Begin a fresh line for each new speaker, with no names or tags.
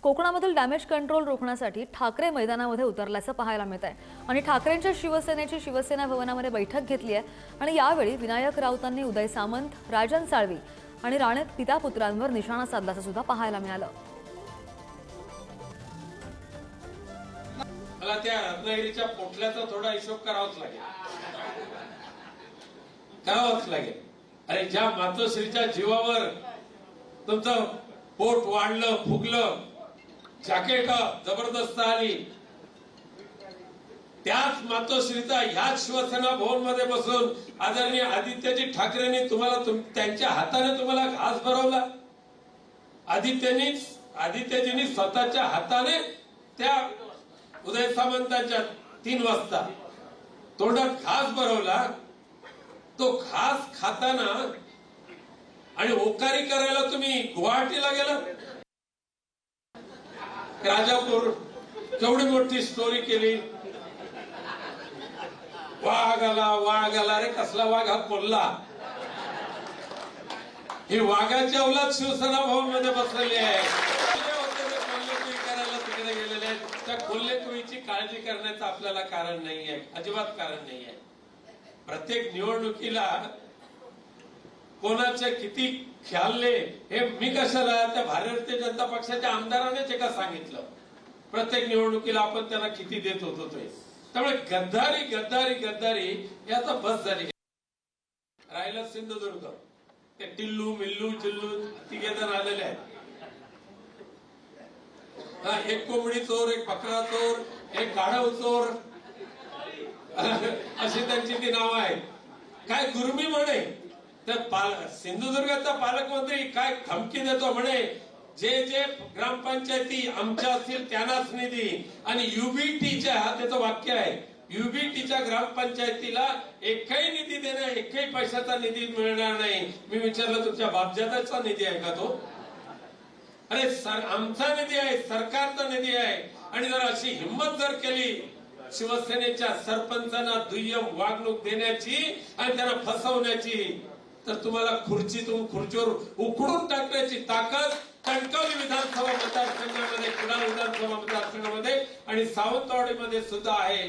कोकणामधील damage control रोखण्यासाठी ठाकरे मैदानामध्ये उतरल्याचं पाहायला मिळत आहे आणि ठाकरेंच्या शिवसेनेची शिवसेना भवनामध्ये बैठक घेतली आहे आणि यावेळी विनायक राऊतांनी उदय सामंत, राजन साळवी आणि राणे पिता पुत्रांवर निशाणा साधल्याचं सुद्धा पाहायला मिळालं।
मला त्या रत्नागिरीच्या पोटल्याचा थोडा हिशोब करावाच लागेल। अरे ज्या मातोश्रीच्या जीवावर तुमचं पोट वाढलं, फुगलं, जॅकेट जबरदस्त आली, त्याच मातोश्रीचा ह्याच शिवसेना भवन मध्ये बसून आदरणीय आदित्यजी ठाकरेंनी तुम्हाला त्यांच्या हाताने तुम्हाला घास भरवला। आदित्यजींनी स्वतःच्या हाताने त्या उदय सामंतांच्या 3 वाजता तोंडात घास भरवला। तो घास खाताना आणि ओकारी करायला तुम्ही गुवाहाटीला गेला। राजापूर केवढी मोठी स्टोरी केली, वाघ आला रे, कसला वाघ हा कोल्हा। ही वाघाची औलाद शिवसेना भवन मध्ये बसलेली आहे। करायला तिकडे गेलेले आहेत। त्या कोल्हेकुईची काळजी करण्याचं आपल्याला कारण नाहीये, अजिबात कारण नाहीये। प्रत्येक निवडणुकीला कोणाचे किती ख्यालले हे मी कशाला, त्या भारतीय जनता पक्षाच्या आमदारानेच एका सांगितलं। प्रत्येक निवडणुकीला आपण त्यांना किती देत होतो ते। त्यामुळे गद्दारी गद्दारी गद्दारी याचा बस झाली। राहिला सिंधुदुर्ग, ते टिल्लू मिल्लू चिल्लू 3 जण आलेले आहेत। एक कोंबडी चोर, एक बकरा चोर, एक गाढव चोर, अशी त्यांची ती नावं आहेत। काय गुरमी म्हणे, त्या सिंधुदुर्गाचा पालकमंत्री काय धमकी देतो म्हणे, जे ग्रामपंचायती आमच्या असतील त्यांनाच निधी, आणि युबीटीच्या, हा त्याचं वाक्य आहे, युबीटीच्या ग्रामपंचायतीला एकही निधी देणार, एकही पैशाचा निधी मिळणार नाही। मी विचारलं तुमच्या बापजादाचा निधी आहे का तो? अरे आमचा निधी आहे, सरकारचा निधी आहे। आणि जर अशी हिंमत जर केली शिवसेनेच्या सरपंचांना दुय्यम वागणूक देण्याची आणि त्यांना फसवण्याची, तर तुम्हाला खुर्चीवर उखडून टाकण्याची ताकद कणकवली विधानसभा मतदारसंघामध्ये, कुडाळ विधानसभा मतदारसंघामध्ये आणि सावंतवाडीमध्ये सुद्धा आहे।